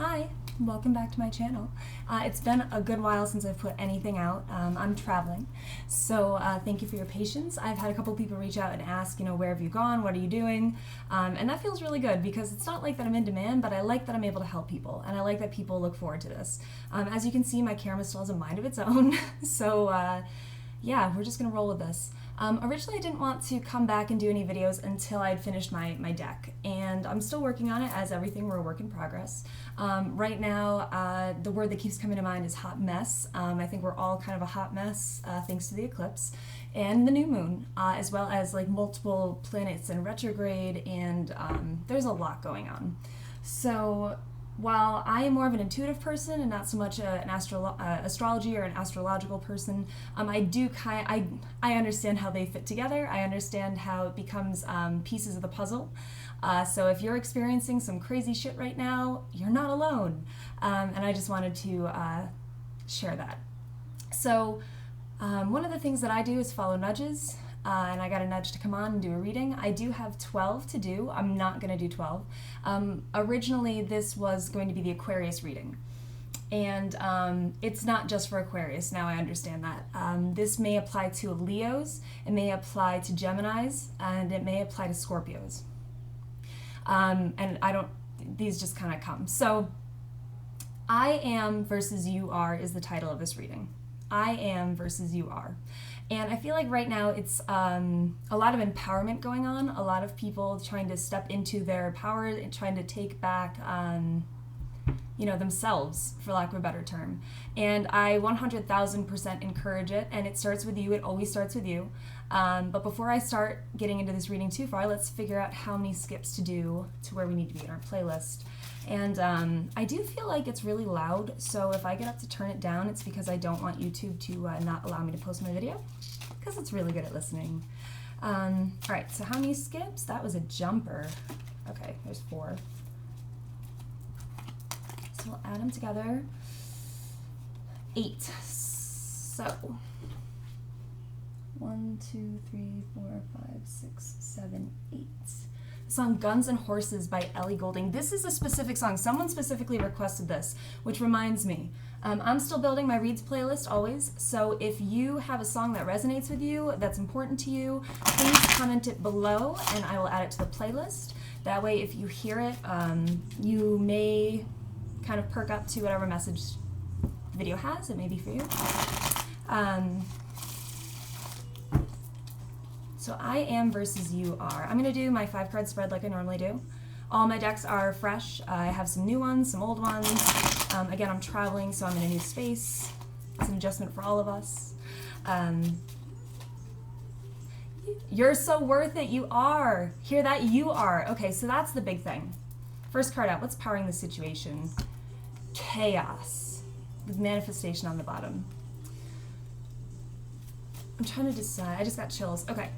Hi, welcome back to my channel. It's been a good while since I've put anything out. I'm traveling, so thank you for your patience. I've had a couple people reach out and ask, where have you gone? What are you doing? And that feels really good because it's not like that I'm in demand, but I like that I'm able to help people, and I like that people look forward to this. As you can see, my camera still has a mind of its own, so yeah, we're just gonna roll with this. Originally I didn't want to come back and do any videos until I'd finished my deck, and I'm still working on it, as everything, we're a work in progress. Right now, the word that keeps coming to mind is hot mess. I think we're all kind of a hot mess thanks to the eclipse and the new moon, as well as like multiple planets in retrograde, and there's a lot going on. So while I am more of an intuitive person and not so much an astrology or an astrological person, I understand how they fit together. I understand how it becomes pieces of the puzzle. So if you're experiencing some crazy shit right now, you're not alone. And I just wanted to share that. So one of the things that I do is follow nudges. And I got a nudge to come on and do a reading. I do have 12 to do. I'm not going to do 12. Originally, this was going to be the Aquarius reading. And it's not just for Aquarius. Now I understand that. This may apply to Leos, it may apply to Geminis, and it may apply to Scorpios. And these just kind of come. So, I am versus you are is the title of this reading. I am versus you are. And I feel like right now it's a lot of empowerment going on, a lot of people trying to step into their power and trying to take back, themselves, for lack of a better term. And I 100,000% encourage it, and it starts with you. It always starts with you. But before I start getting into this reading too far, let's figure out how many skips to do to where we need to be in our playlist. And I do feel like it's really loud, so if I get up to turn it down, it's because I don't want YouTube to not allow me to post my video, because it's really good at listening. Alright, so how many skips? That was a jumper. Okay, there's 4. So we'll add them together. 8. So 1, 2, 3, 4, 5, 6, 7, 8. Song Guns and Horses by Ellie Ghoulding. This is a specific song. Someone specifically requested this, which reminds me, I'm still building my reads playlist always, so if you have a song that resonates with you, that's important to you, please comment it below and I will add it to the playlist. That way if you hear it, you may kind of perk up to whatever message the video has. It may be for you. So I am versus you are. I'm going to do my 5-card spread like I normally do. All my decks are fresh. I have some new ones, some old ones. Again, I'm traveling, so I'm in a new space. It's an adjustment for all of us. You're so worth it. You are. Hear that? You are. Okay, so that's the big thing. First card out. What's powering the situation? Chaos. With manifestation on the bottom. I'm trying to decide. I just got chills. Okay.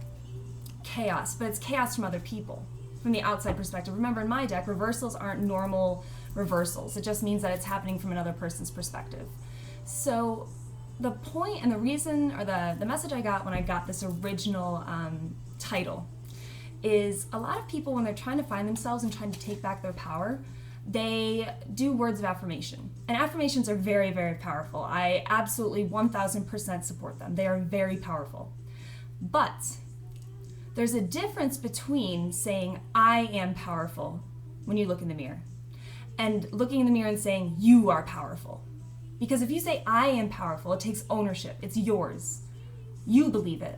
Chaos, but it's chaos from other people, from the outside perspective. Remember, in my deck, reversals aren't normal reversals. It just means that it's happening from another person's perspective. So the point and the reason, or the message I got when I got this original title is a lot of people, when they're trying to find themselves and trying to take back their power, they do words of affirmation. And affirmations are very, very powerful. I absolutely 1000% support them. They are very powerful. But there's a difference between saying, I am powerful, when you look in the mirror, and looking in the mirror and saying, you are powerful. Because if you say, I am powerful, it takes ownership. It's yours. You believe it.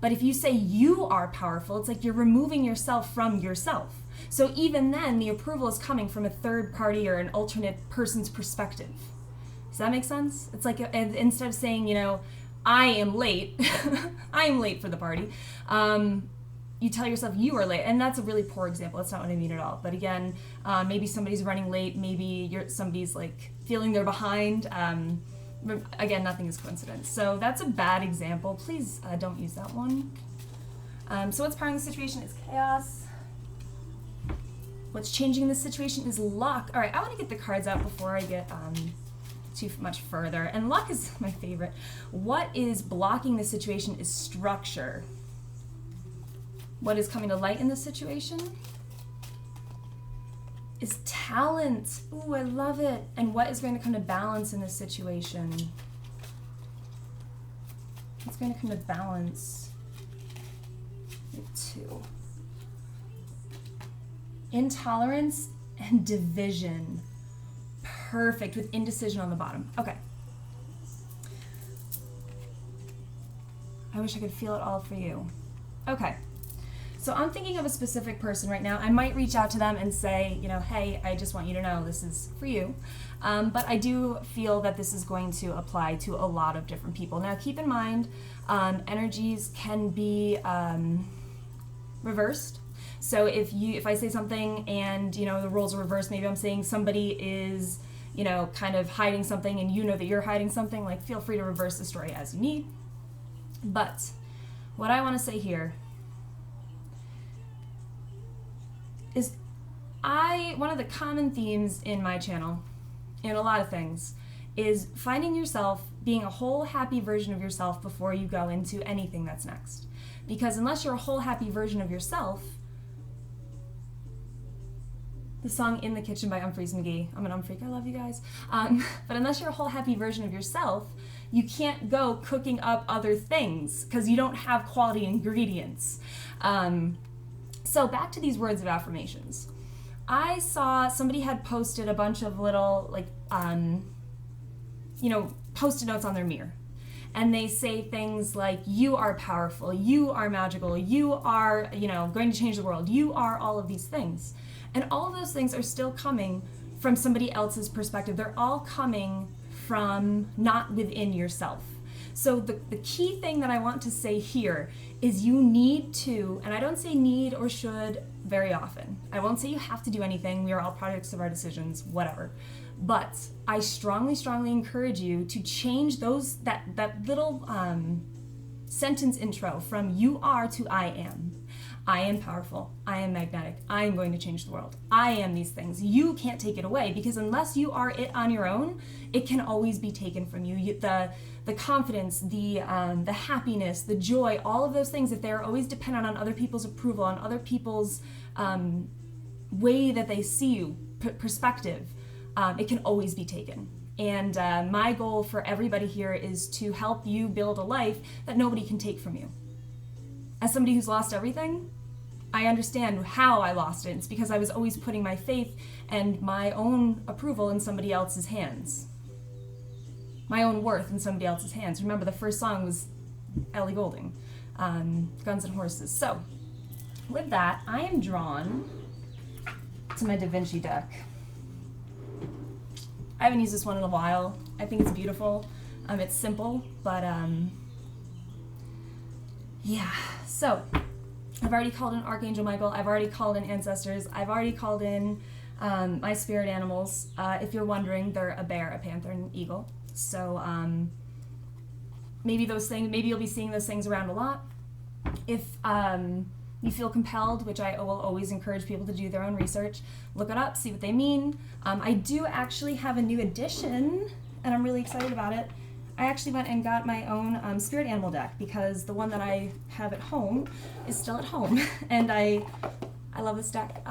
But if you say you are powerful, it's like you're removing yourself from yourself. So even then, the approval is coming from a third party or an alternate person's perspective. Does that make sense? It's like, instead of saying, I am late, I am late for the party, you tell yourself you are late. And that's a really poor example. That's not what I mean at all. But again, maybe somebody's running late, maybe somebody's like feeling they're behind. Again, nothing is coincidence. So that's a bad example. Please don't use that one. So what's powering the situation is chaos. What's changing the situation is luck. All right, I want to get the cards out before I get too much further. And luck is my favorite. What is blocking the situation is structure. What is coming to light in this situation? is talent. Ooh, I love it. And what is going to come to balance in this situation? It's going to come to balance with 2. Intolerance and division. Perfect, with indecision on the bottom. Okay. I wish I could feel it all for you. Okay. So I'm thinking of a specific person right now. I might reach out to them and say, you know, hey, I just want you to know this is for you. But I do feel that this is going to apply to a lot of different people. Now, keep in mind, energies can be reversed. So if I say something and, you know, the roles are reversed, maybe I'm saying somebody is, you know, kind of hiding something and you know that you're hiding something, like, feel free to reverse the story as you need. But what I want to say here is one of the common themes in my channel, in a lot of things, is finding yourself being a whole happy version of yourself before you go into anything that's next. Because unless you're a whole happy version of yourself, the song In the Kitchen by Umphrey's McGee, I'm an Umphrey, I love you guys, but unless you're a whole happy version of yourself, you can't go cooking up other things because you don't have quality ingredients. So back to these words of affirmations. I saw somebody had posted a bunch of little, like, you know, Post-it notes on their mirror. And they say things like, you are powerful, you are magical, you are, you know, going to change the world, you are all of these things. And all of those things are still coming from somebody else's perspective. They're all coming from not within yourself. So the key thing that I want to say here is you need to, and I don't say need or should very often. I won't say you have to do anything. We are all products of our decisions, whatever. But I strongly, strongly encourage you to change that little sentence intro from you are to I am. I am powerful. I am magnetic. I am going to change the world. I am these things. You can't take it away because unless you are it on your own, it can always be taken from you. The confidence, the happiness, the joy, all of those things, if they're always dependent on other people's approval, on other people's way that they see you, perspective, it can always be taken. And my goal for everybody here is to help you build a life that nobody can take from you. As somebody who's lost everything, I understand how I lost it. It's because I was always putting my faith and my own approval in somebody else's hands. My own worth in somebody else's hands. Remember, the first song was Ellie Ghoulding, Guns and Horses. So, with that, I am drawn to my Da Vinci deck. I haven't used this one in a while. I think it's beautiful. It's simple, but yeah. So, I've already called in Archangel Michael. I've already called in ancestors. I've already called in my spirit animals. If you're wondering, they're a bear, a panther, and an eagle. So maybe you'll be seeing those things around a lot. If you feel compelled, which I will always encourage people to do their own research, look it up, see what they mean. I do actually have a new addition, and I'm really excited about it. I actually went and got my own spirit animal deck because the one that I have at home is still at home, and I love this deck.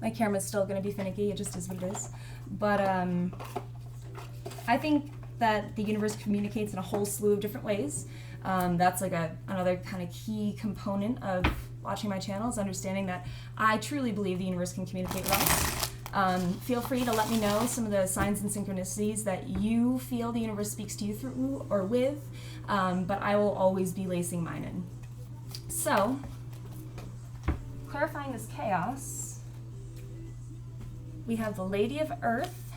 My camera's still going to be finicky, it just is what it is. But I think that the universe communicates in a whole slew of different ways. That's like another kind of key component of watching my channel is understanding that I truly believe the universe can communicate with us. Feel free to let me know some of the signs and synchronicities that you feel the universe speaks to you through or with, but I will always be lacing mine in. So, clarifying this chaos, we have the Lady of Earth,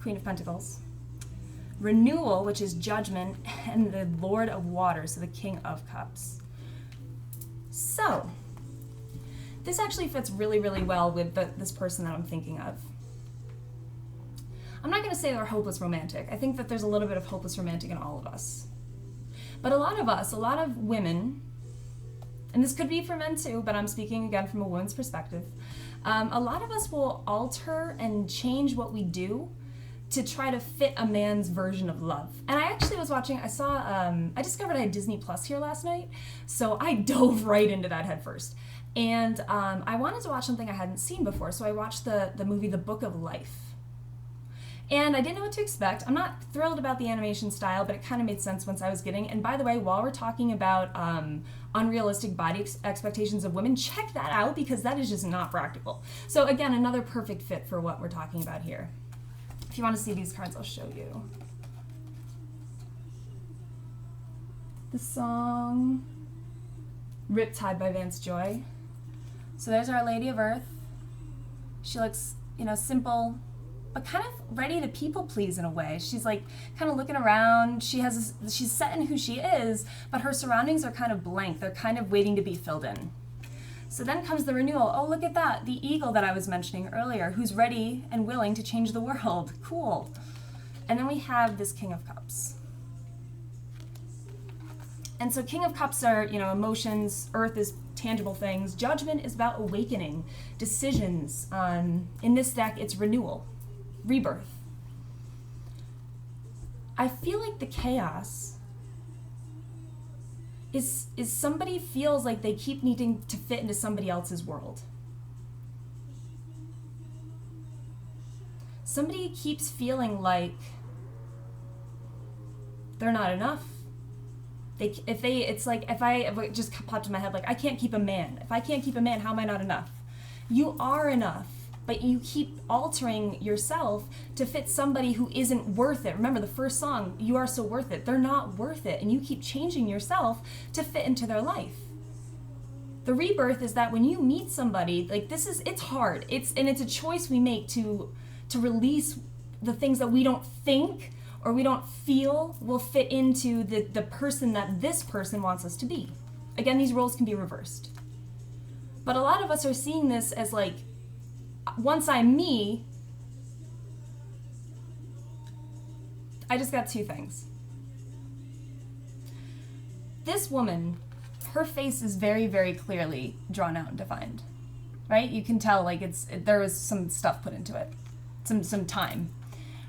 Queen of Pentacles, Renewal, which is Judgment, and the Lord of Water, so the King of Cups. So, this actually fits really, really well with this person that I'm thinking of. I'm not going to say they're hopeless romantic. I think that there's a little bit of hopeless romantic in all of us. But a lot of women, and this could be for men too, but I'm speaking again from a woman's perspective, a lot of us will alter and change what we do to try to fit a man's version of love. And I actually was watching, I discovered I had Disney Plus here last night, so I dove right into that head first. And I wanted to watch something I hadn't seen before, so I watched the movie The Book of Life. And I didn't know what to expect. I'm not thrilled about the animation style, but it kind of made sense once I was getting. And by the way, while we're talking about unrealistic body expectations of women, check that out, because that is just not practical. So again, another perfect fit for what we're talking about here. If you want to see these cards, I'll show you. The song Riptide by Vance Joy. So there's Our Lady of Earth. She looks, you know, simple, but kind of ready to people please in a way. She's like kind of looking around. She's set in who she is, but her surroundings are kind of blank. They're kind of waiting to be filled in. So then comes the renewal. Oh, look at that. The eagle that I was mentioning earlier, who's ready and willing to change the world. Cool. And then we have this King of Cups. And so King of Cups are, you know, emotions. Earth is tangible things. Judgment is about awakening, decisions. In this deck, it's renewal, rebirth. I feel like the chaos is somebody feels like they keep needing to fit into somebody else's world. Somebody keeps feeling like they're not enough. If I just popped in my head, like, I can't keep a man. If I can't keep a man, how am I not enough? You are enough, but you keep altering yourself to fit somebody who isn't worth it. Remember the first song, You Are So Worth It. They're not worth it, and you keep changing yourself to fit into their life. The rebirth is that when you meet somebody, like, it's hard. It's a choice we make to release the things that we don't think or we don't feel will fit into the person that this person wants us to be. Again, these roles can be reversed. But a lot of us are seeing this as like, once I'm me, I just got two things. This woman, her face is very, very clearly drawn out and defined, right? You can tell like there was some stuff put into it, some time.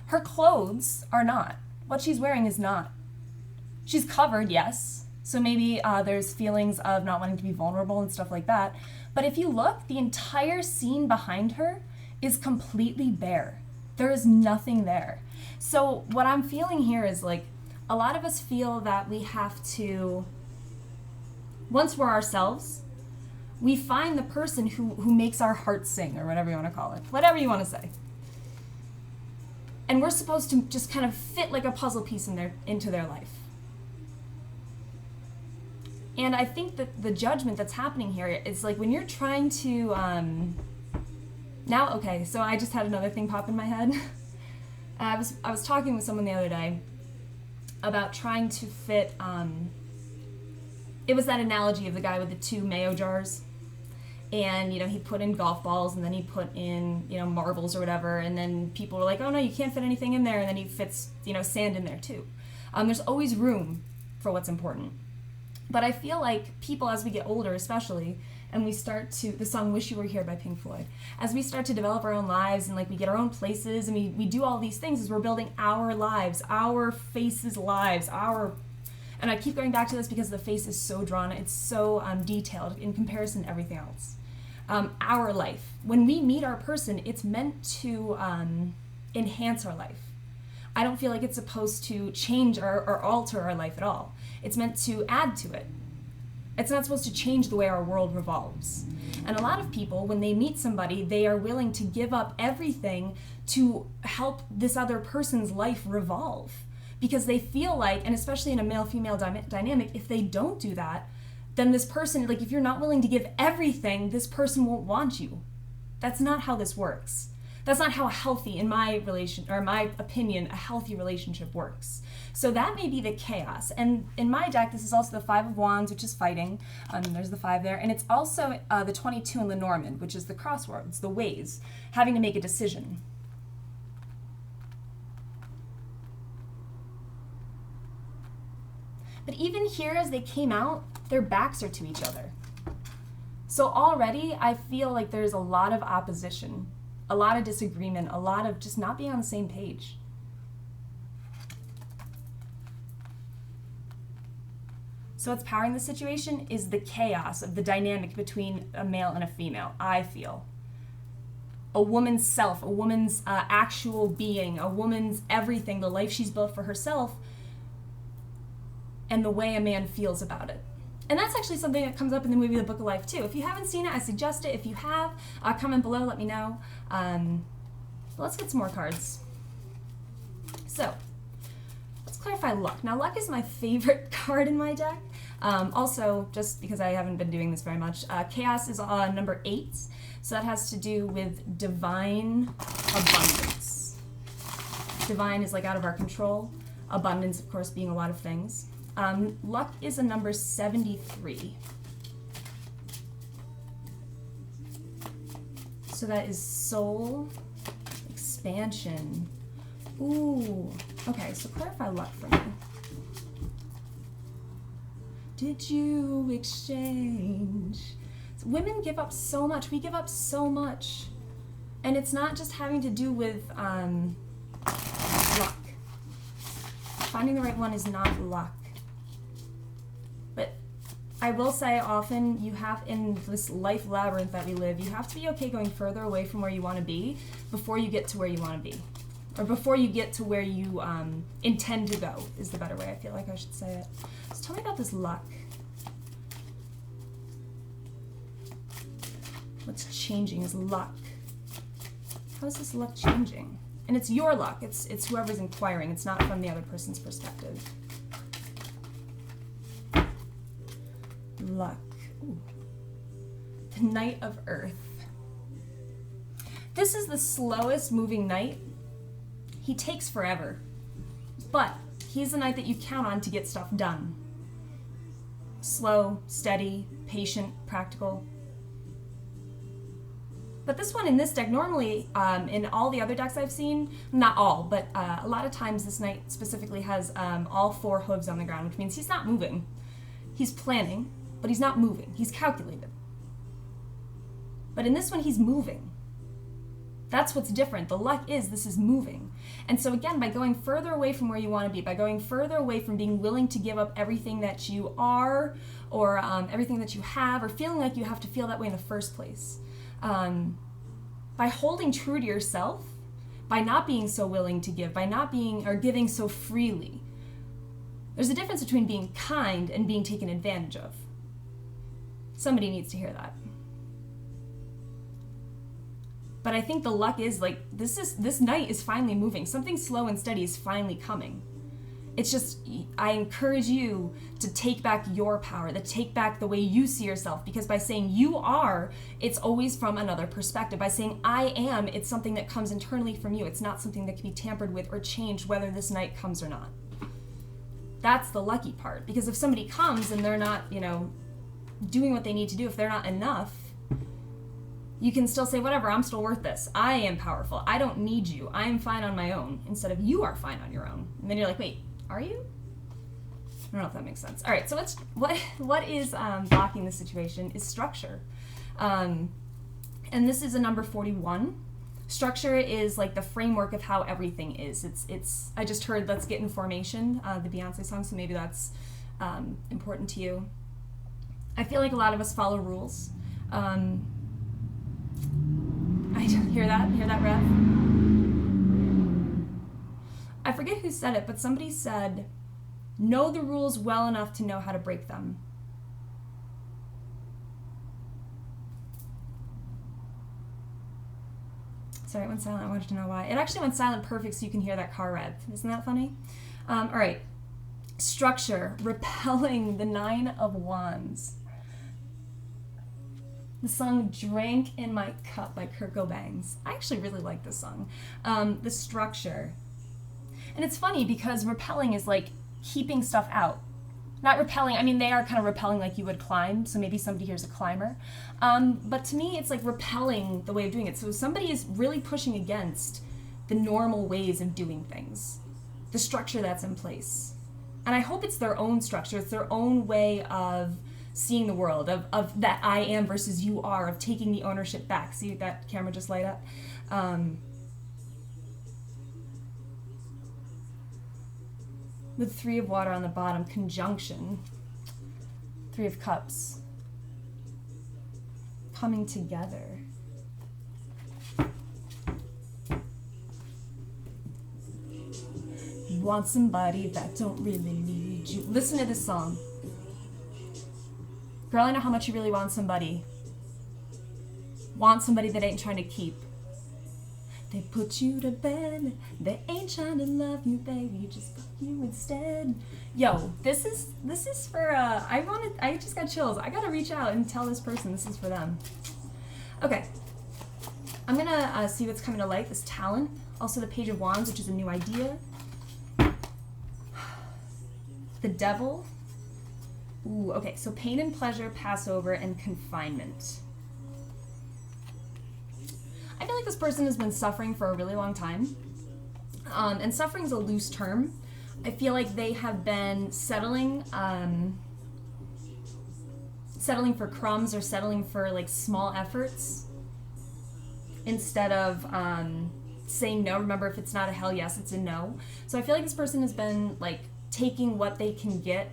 Her clothes are not. What she's wearing is not. She's covered, yes. So maybe there's feelings of not wanting to be vulnerable and stuff like that. But if you look, the entire scene behind her is completely bare. There is nothing there. So what I'm feeling here is like, a lot of us feel that we have to, once we're ourselves, we find the person who makes our heart sing, or whatever you want to call it. Whatever you want to say. And we're supposed to just kind of fit like a puzzle piece into their life. And I think that the judgment that's happening here is like when you're trying to, okay, so I just had another thing pop in my head. I was talking with someone the other day about trying to fit, it was that analogy of the guy with the 2 mayo jars. And, you know, he put in golf balls and then he put in, you know, marbles or whatever. And then people were like, oh no, you can't fit anything in there. And then he fits, you know, sand in there too. There's always room for what's important. But I feel like people, as we get older especially, and we start to, the song Wish You Were Here by Pink Floyd, as we start to develop our own lives and like we get our own places and we do all these things, as we're building our lives, our faces' lives, and I keep going back to this because the face is so drawn, it's so detailed in comparison to everything else. Our life. When we meet our person, it's meant to enhance our life. I don't feel like it's supposed to change or alter our life at all. It's meant to add to it. It's not supposed to change the way our world revolves. And a lot of people, when they meet somebody, they are willing to give up everything to help this other person's life revolve. Because they feel like, and especially in a male-female dynamic, if they don't do that, then this person, like if you're not willing to give everything, this person won't want you. That's not how this works. That's not how a healthy, in my opinion, a healthy relationship works. So that may be the chaos. And in my deck, this is also the 5 of Wands, which is fighting. There's the 5 there. And it's also the 22 in Lenormand, which is the crossroads, the ways, having to make a decision. But even here, as they came out, their backs are to each other. So already, I feel like there's a lot of opposition, a lot of disagreement, a lot of just not being on the same page. So what's powering the situation is the chaos of the dynamic between a male and a female, I feel. A woman's self, a woman's actual being, a woman's everything, the life she's built for herself, and the way a man feels about it. And that's actually something that comes up in the movie The Book of Life too. If you haven't seen it, I suggest it. If you have, comment below, let me know. Let's get some more cards. So, let's clarify luck. Now, luck is my favorite card in my deck. Also, just because I haven't been doing this very much, chaos is number 8. So that has to do with divine abundance. Divine is like out of our control. Abundance, of course, being a lot of things. Luck is a number 73. So that is soul, expansion. Ooh, okay, so clarify luck for me. Did you exchange? So women give up so much. We give up so much. And it's not just having to do with luck. Finding the right one is not luck. But I will say often you have, in this life labyrinth that we live, you have to be okay going further away from where you want to be before you get to where you want to be. Or before you get to where you intend to go, is the better way I feel like I should say it. So tell me about this luck. What's changing is luck. How is this luck changing? And it's your luck. It's whoever's inquiring. It's not from the other person's perspective. Luck. Ooh. The Knight of Earth. This is the slowest moving knight. He takes forever, but he's the knight that you count on to get stuff done. Slow, steady, patient, practical. But this one in this deck, normally in all the other decks I've seen, not all, but a lot of times this knight specifically has all 4 hooves on the ground, which means he's not moving. He's planning, but he's not moving. He's calculated. But in this one, he's moving. That's what's different. The luck is this is moving. And so again, by going further away from where you want to be, by going further away from being willing to give up everything that you are, or everything that you have, or feeling like you have to feel that way in the first place, by holding true to yourself, by not being so willing to give, by not being or giving so freely, there's a difference between being kind and being taken advantage of. Somebody needs to hear that. But I think the luck is like, this night is finally moving. Something slow and steady is finally coming. It's just, I encourage you to take back your power, to take back the way you see yourself, because by saying you are, it's always from another perspective. By saying I am, it's something that comes internally from you. It's not something that can be tampered with or changed whether this night comes or not. That's the lucky part, because if somebody comes and they're not, doing what they need to do, if they're not enough, you can still say, whatever, I'm still worth this. I am powerful. I don't need you. I am fine on my own, instead of you are fine on your own. And then you're like, wait, are you? I don't know if that makes sense. All right, so what is blocking the situation is structure. And this is a number 41. Structure is like the framework of how everything is. It's. I just heard Let's Get In Formation, the Beyonce song, so maybe that's important to you. I feel like a lot of us follow rules. I hear that rev? I forget who said it, but somebody said, know the rules well enough to know how to break them. Sorry, it went silent. I wanted to know why. It actually went silent perfect so you can hear that car rev. Isn't that funny? All right. Structure, repelling the 9 of Wands. The song Drank in My Cup by Kirko Bangz. I actually really like this song. The structure. And it's funny because repelling is like keeping stuff out. Not repelling, I mean they are kind of repelling like you would climb, so maybe somebody here's a climber. But to me it's like repelling the way of doing it. So somebody is really pushing against the normal ways of doing things. The structure that's in place. And I hope it's their own structure, it's their own way of seeing the world, of that I am versus you are, of taking the ownership back. See that camera just light up? With 3 of water on the bottom, conjunction. Three of Cups. Coming together. Want somebody that don't really need you. Listen to this song. Girl, I know how much you really want somebody. Want somebody that ain't trying to keep. They put you to bed. They ain't trying to love you, baby. Just fuck you instead. Yo, this is for I just got chills. I gotta reach out and tell this person this is for them. Okay. I'm gonna see what's coming to light. This talent. Also the Page of Wands, which is a new idea. The Devil. Ooh, okay. So pain and pleasure, Passover, and confinement. I feel like this person has been suffering for a really long time. And suffering is a loose term. I feel like they have been settling for crumbs or settling for like small efforts instead of saying no. Remember, if it's not a hell yes, it's a no. So I feel like this person has been like taking what they can get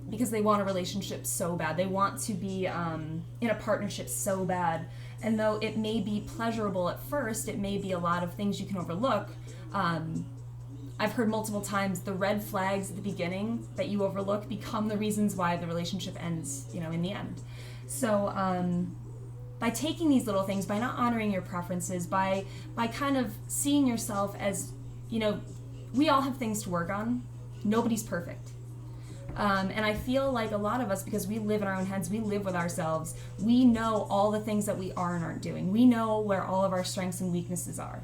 because they want a relationship so bad. They want to be in a partnership so bad. And though it may be pleasurable at first, it may be a lot of things you can overlook. I've heard multiple times the red flags at the beginning that you overlook become the reasons why the relationship ends, you know, in the end. So by taking these little things, by not honoring your preferences, by kind of seeing yourself as, you know, we all have things to work on. Nobody's perfect. And I feel like a lot of us, because we live in our own heads, we live with ourselves, we know all the things that we are and aren't doing. We know where all of our strengths and weaknesses are.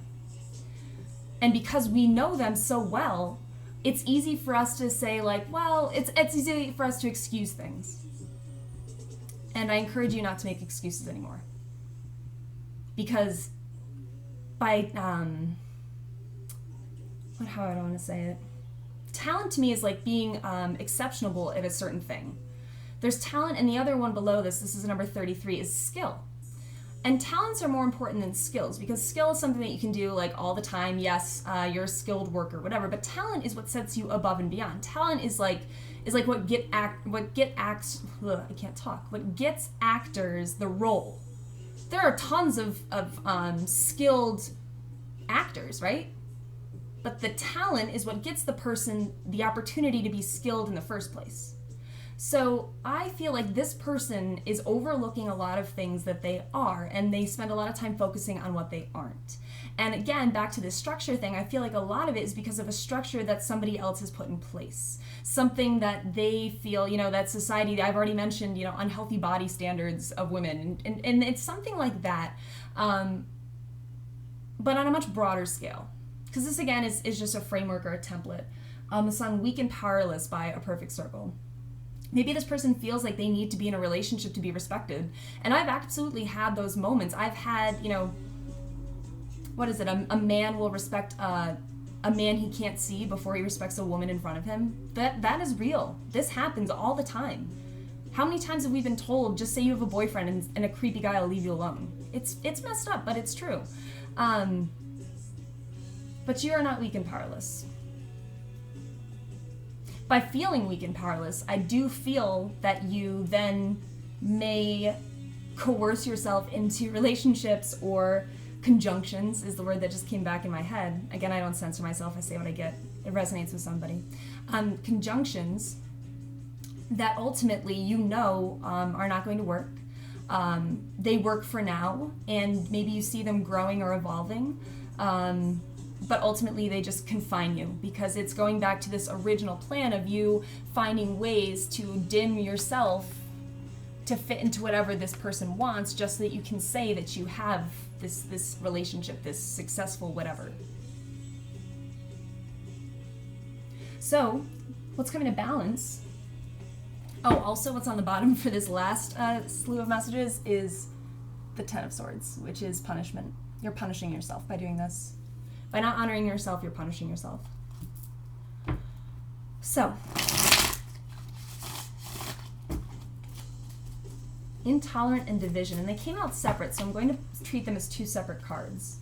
And because we know them so well, it's easy for us to say like, well, it's easy for us to excuse things. And I encourage you not to make excuses anymore. Because by, how I don't want to say it. Talent to me is like being exceptional at a certain thing. There's talent, and the other one below this is number 33, is skill. And talents are more important than skills, because skill is something that you can do like all the time. Yes, you're a skilled worker, whatever. But talent is what sets you above and beyond. Talent is like what gets actors the role. There are tons of skilled actors, right? But the talent is what gets the person the opportunity to be skilled in the first place. So I feel like this person is overlooking a lot of things that they are, and they spend a lot of time focusing on what they aren't. And again, back to this structure thing, I feel like a lot of it is because of a structure that somebody else has put in place. Something that they feel, you know, that society, I've already mentioned, you know, unhealthy body standards of women. And it's something like that, but on a much broader scale. Because this, again, is just a framework or a template. The song Weak and Powerless by A Perfect Circle. Maybe this person feels like they need to be in a relationship to be respected. And I've absolutely had those moments. I've had, you know, what is it? A man will respect a man he can't see before he respects a woman in front of him. That is real. This happens all the time. How many times have we been told, just say you have a boyfriend and a creepy guy will leave you alone? It's messed up, but it's true. But you are not weak and powerless. By feeling weak and powerless, I do feel that you then may coerce yourself into relationships, or conjunctions is the word that just came back in my head. Again, I don't censor myself, I say what I get. It resonates with somebody. Conjunctions that ultimately you know are not going to work. They work for now, and maybe you see them growing or evolving. But ultimately they just confine you, because it's going back to this original plan of you finding ways to dim yourself to fit into whatever this person wants, just so that you can say that you have this relationship, this successful whatever. So what's coming to balance? Oh, also what's on the bottom for this last slew of messages is the Ten of Swords, which is punishment. You're punishing yourself by doing this. By not honoring yourself, you're punishing yourself. So, intolerant and division, and they came out separate, so I'm going to treat them as two separate cards.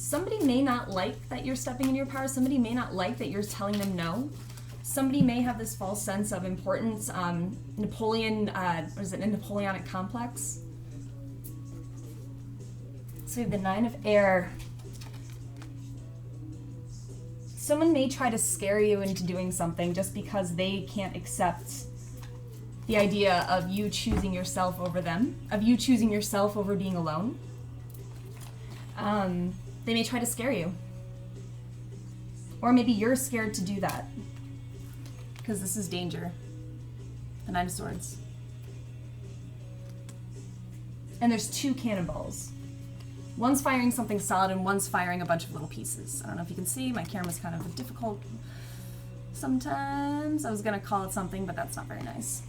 Somebody may not like that you're stepping in your power. Somebody may not like that you're telling them no. Somebody may have this false sense of importance. Napoleonic complex. So we have the Nine of Air. Someone may try to scare you into doing something just because they can't accept the idea of you choosing yourself over them, of you choosing yourself over being alone. They may try to scare you. Or maybe you're scared to do that. Because this is danger. The Nine of Swords. And there's two cannonballs. One's firing something solid and one's firing a bunch of little pieces. I don't know if you can see, my camera's kind of difficult sometimes. I was gonna call it something, but that's not very nice.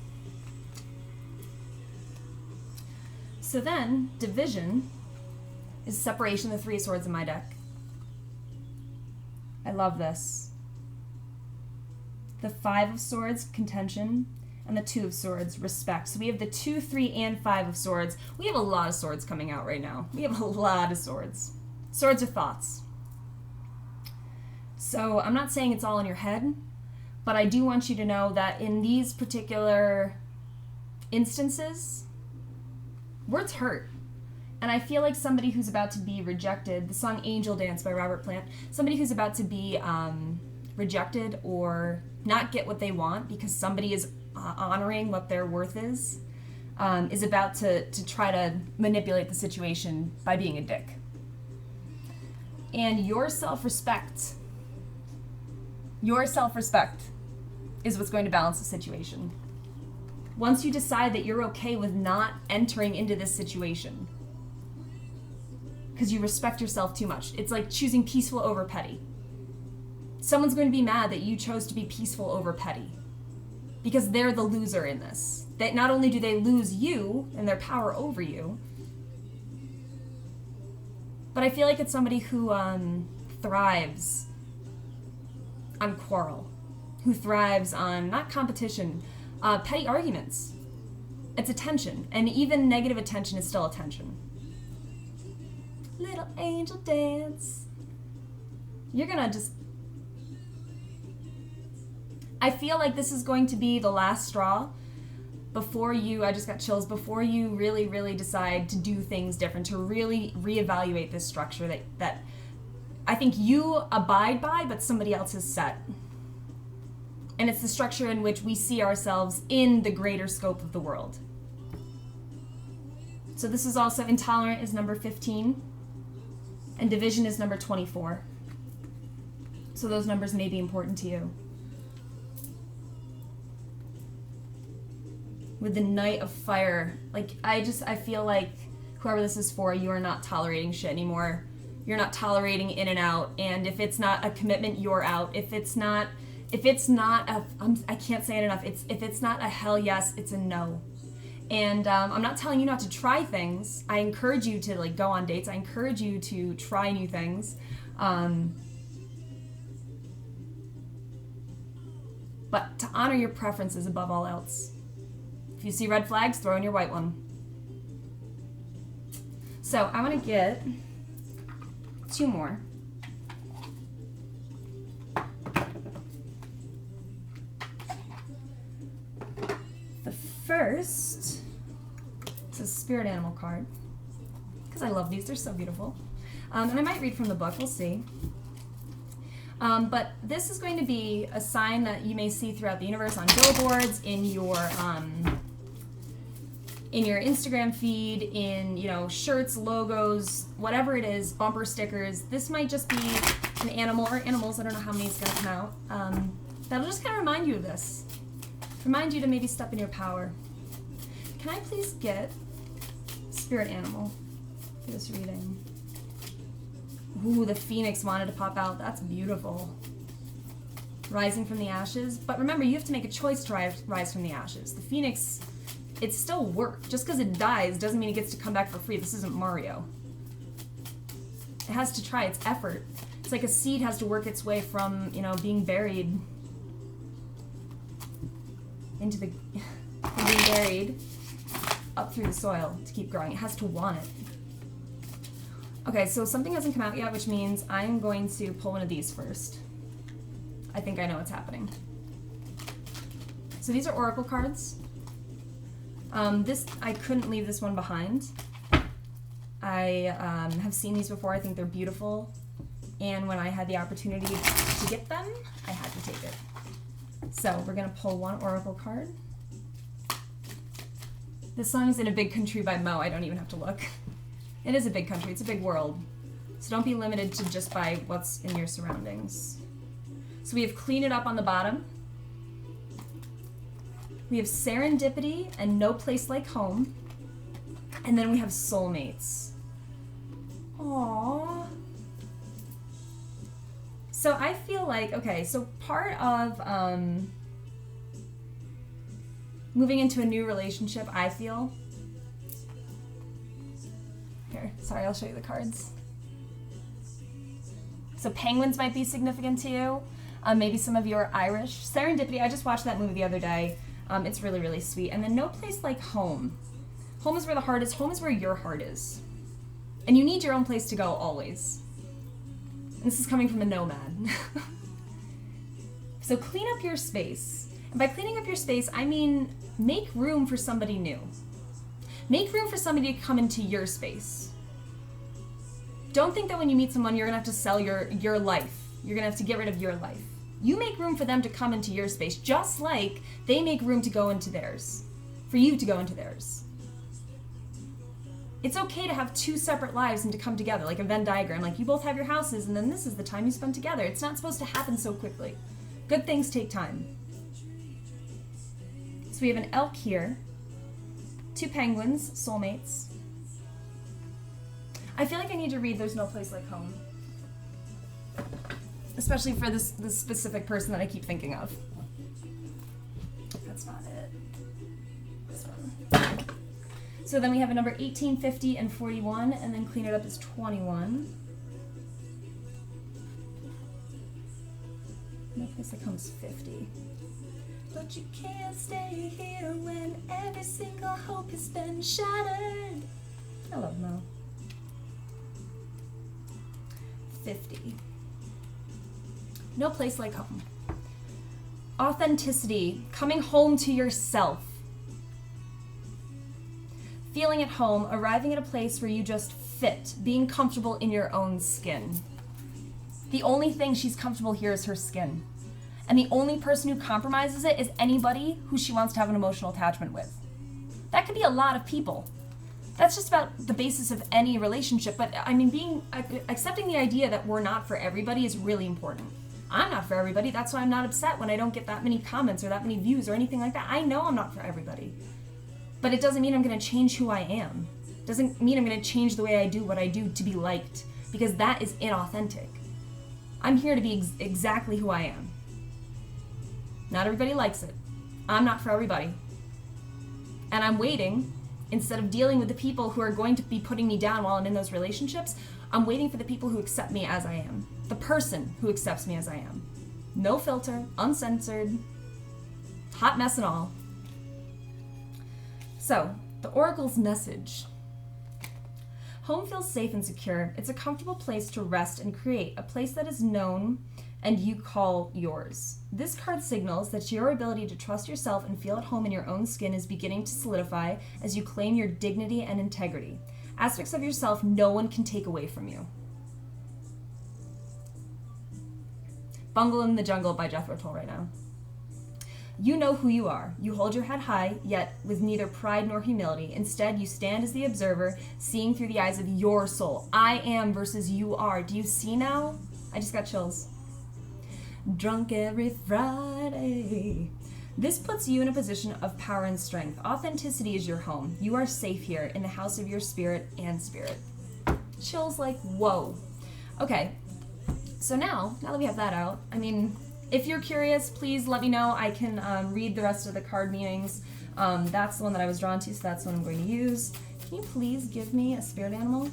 So then, division is separation, the Three of Swords in my deck. I love this. The Five of Swords, contention, and the Two of Swords, respect. So we have the 2, 3, and 5 of Swords. We have a lot of swords coming out right now. We have a lot of swords. Swords are thoughts. So I'm not saying it's all in your head, but I do want you to know that in these particular instances, words hurt. And I feel like somebody who's about to be rejected, the song Angel Dance by Robert Plant, somebody who's about to be rejected or not get what they want because somebody is honoring what their worth is about to try to manipulate the situation by being a dick. And your self-respect is what's going to balance the situation. Once you decide that you're okay with not entering into this situation, because you respect yourself too much. It's like choosing peaceful over petty. Someone's going to be mad that you chose to be peaceful over petty, because they're the loser in this. That not only do they lose you and their power over you, but I feel like it's somebody who thrives on quarrel, who thrives on, not competition, petty arguments. It's attention, and even negative attention is still attention. Little angel dance. You're gonna just... I feel like this is going to be the last straw before you, I just got chills, before you really, really decide to do things different, to really reevaluate this structure that I think you abide by, but somebody else has set. And it's the structure in which we see ourselves in the greater scope of the world. So this is also, intolerant is number 15, and division is number 24. So those numbers may be important to you. With the Knight of Fire, like, I feel like whoever this is for, you are not tolerating shit anymore. You're not tolerating in and out, and if it's not a commitment, you're out. If it's not a, I can't say it enough, if it's not a hell yes, it's a no. And I'm not telling you not to try things. I encourage you to, like, go on dates. I encourage you to try new things. But to honor your preferences above all else. If you see red flags, throw in your white one. So I want to get 2 more. The first is a spirit animal card, because I love these, they're so beautiful. And I might read from the book, we'll see. But this is going to be a sign that you may see throughout the universe on billboards, in your Instagram feed, in, you know, shirts, logos, whatever it is, bumper stickers. This might just be an animal or animals, I don't know how many is going to come out. That'll just kind of remind you of this. Remind you to maybe step in your power. Can I please get spirit animal for this reading? Ooh, the phoenix wanted to pop out. That's beautiful. Rising from the ashes. But remember, you have to make a choice to rise from the ashes. The phoenix, it's still work. Just because it dies doesn't mean it gets to come back for free. This isn't Mario. It has to try its effort. It's like a seed has to work its way from, you know, being buried into the... from being buried up through the soil to keep growing. It has to want it. Okay, so something hasn't come out yet, which means I'm going to pull one of these first. I think I know what's happening. So these are oracle cards. I couldn't leave this one behind. I have seen these before. I think they're beautiful. And when I had the opportunity to get them, I had to take it. So we're going to pull one oracle card. This song is In a Big Country by Mo. I don't even have to look. It is a big country. It's a big world. So don't be limited to just by what's in your surroundings. So we have Clean It Up on the bottom. We have Serendipity and No Place Like Home. And then we have Soulmates. Aww. So I feel like, okay, so part of moving into a new relationship, I feel... Here, sorry, I'll show you the cards. So penguins might be significant to you. Maybe some of you are Irish. Serendipity, I just watched that movie the other day. It's really, really sweet. And then No Place Like Home. Home is where the heart is. Home is where your heart is. And you need your own place to go always. And this is coming from a nomad. So clean up your space. And by cleaning up your space, I mean make room for somebody new. Make room for somebody to come into your space. Don't think that when you meet someone, you're going to have to sell your life. You're going to have to get rid of your life. You make room for them to come into your space, just like they make room to go into theirs, for you to go into theirs. It's okay to have two separate lives and to come together, like a Venn diagram. Like you both have your houses, and then this is the time you spend together. It's not supposed to happen so quickly. Good things take time. So we have an elk here, two penguins, soulmates. I feel like I need to read There's No Place Like Home. Especially for this specific person that I keep thinking of. That's not it. This one. So then we have a number 18, 50, and 41, and then Clean It Up is 21. No Place Like Home is 50. But you can't stay here when every single hope has been shattered. I love Mo. 50. No Place Like Home. Authenticity, coming home to yourself. Feeling at home, arriving at a place where you just fit, being comfortable in your own skin. The only thing she's comfortable here is her skin. And the only person who compromises it is anybody who she wants to have an emotional attachment with. That could be a lot of people. That's just about the basis of any relationship, but I mean, accepting the idea that we're not for everybody is really important. I'm not for everybody. That's why I'm not upset when I don't get that many comments or that many views or anything like that. I know I'm not for everybody. But it doesn't mean I'm going to change who I am. It doesn't mean I'm going to change the way I do what I do to be liked, because that is inauthentic. I'm here to be exactly who I am. Not everybody likes it. I'm not for everybody. And I'm waiting, instead of dealing with the people who are going to be putting me down while I'm in those relationships, I'm waiting for the people who accept me as I am. The person who accepts me as I am. No filter, uncensored, hot mess and all. So, the Oracle's message. Home feels safe and secure. It's a comfortable place to rest and create, a place that is known and you call yours. This card signals that your ability to trust yourself and feel at home in your own skin is beginning to solidify as you claim your dignity and integrity. Aspects of yourself no one can take away from you. Bungle in the Jungle by Jethro Tull right now. You know who you are. You hold your head high, yet with neither pride nor humility. Instead, you stand as the observer, seeing through the eyes of your soul. I am versus you are. Do you see now? I just got chills. Drunk every Friday. This puts you in a position of power and strength. Authenticity is your home. You are safe here in the house of your spirit and spirit. Chills like, whoa. Okay, so now that we have that out, I mean, if you're curious, please let me know. I can read the rest of the card meanings. That's the one that I was drawn to, so that's the one I'm going to use. Can you please give me a spirit animal?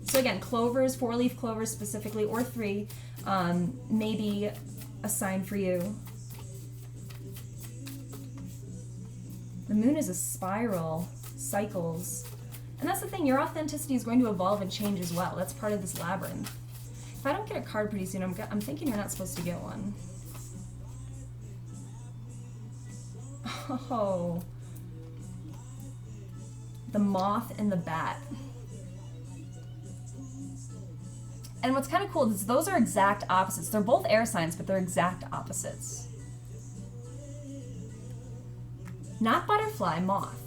So again, clovers, 4-leaf clovers specifically, or 3, maybe a sign for you. The moon is a spiral, cycles. And that's the thing, your authenticity is going to evolve and change as well. That's part of this labyrinth. If I don't get a card pretty soon, I'm thinking you're not supposed to get one. Oh. The moth and the bat. And what's kind of cool is those are exact opposites. They're both air signs, but they're exact opposites. Not butterfly, moth.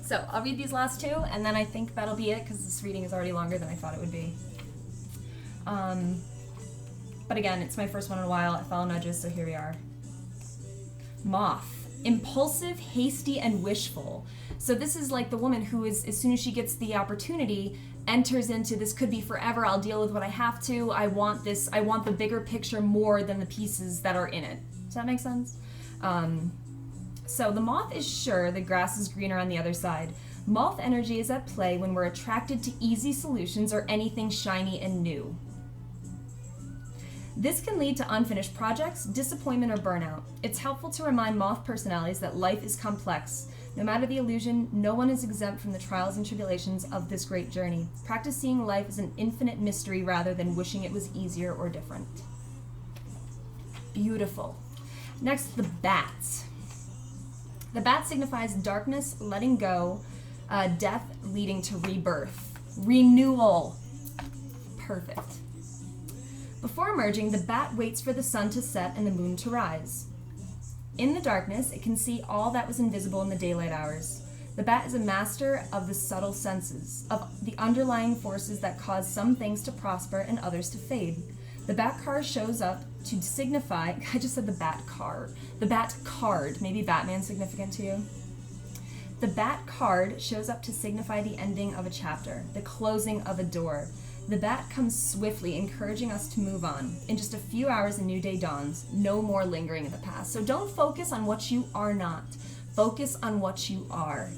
So I'll read these last two, and then I think that'll be it, because this reading is already longer than I thought it would be. But again, it's my first one in a while. I follow nudges, so here we are. Moth. Impulsive, hasty, and wishful. So this is like the woman who is, as soon as she gets the opportunity, enters into this could be forever, I'll deal with what I have to, I want this, I want the bigger picture more than the pieces that are in it. Does that make sense? So the moth is sure the grass is greener on the other side. Moth energy is at play when we're attracted to easy solutions or anything shiny and new. This can lead to unfinished projects, disappointment, or burnout. It's helpful to remind moth personalities that life is complex. No matter the illusion, no one is exempt from the trials and tribulations of this great journey. Practice seeing life as an infinite mystery rather than wishing it was easier or different. Beautiful. Next, the bats. The bat signifies darkness, letting go, death leading to rebirth. Renewal. Perfect. Before emerging, the bat waits for the sun to set and the moon to rise. In the darkness, it can see all that was invisible in the daylight hours. The bat is a master of the subtle senses, of the underlying forces that cause some things to prosper and others to fade. The bat card shows up to signify, I just said the bat card. The bat card, maybe Batman's significant to you? The bat card shows up to signify the ending of a chapter, the closing of a door. The bat comes swiftly, encouraging us to move on. In just a few hours, a new day dawns. No more lingering in the past. So don't focus on what you are not. Focus on what you are.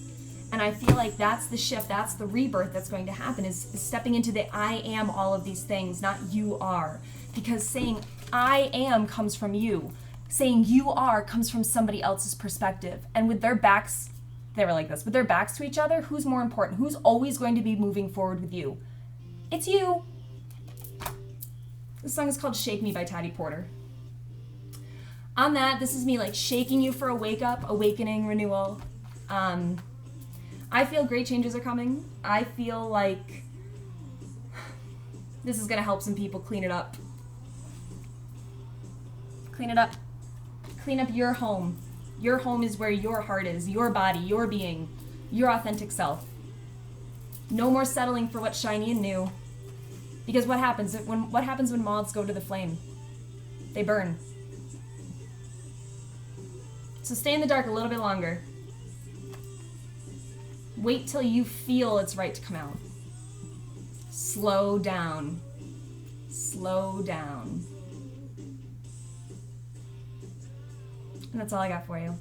And I feel like that's the shift, that's the rebirth that's going to happen, is stepping into the I am all of these things, not you are. Because saying I am comes from you. Saying you are comes from somebody else's perspective. And with their backs, they were like this, with their backs to each other, who's more important? Who's always going to be moving forward with you? It's you. This song is called Shake Me by Taddy Porter. On that, this is me like shaking you for a wake up, awakening, renewal. I feel great changes are coming. I feel like this is gonna help some people clean it up. Clean it up. Clean up your home. Your home is where your heart is, your body, your being, your authentic self. No more settling for what's shiny and new. Because what happens when moths go to the flame? They burn. So stay in the dark a little bit longer. Wait till you feel it's right to come out. Slow down. Slow down. And that's all I got for you.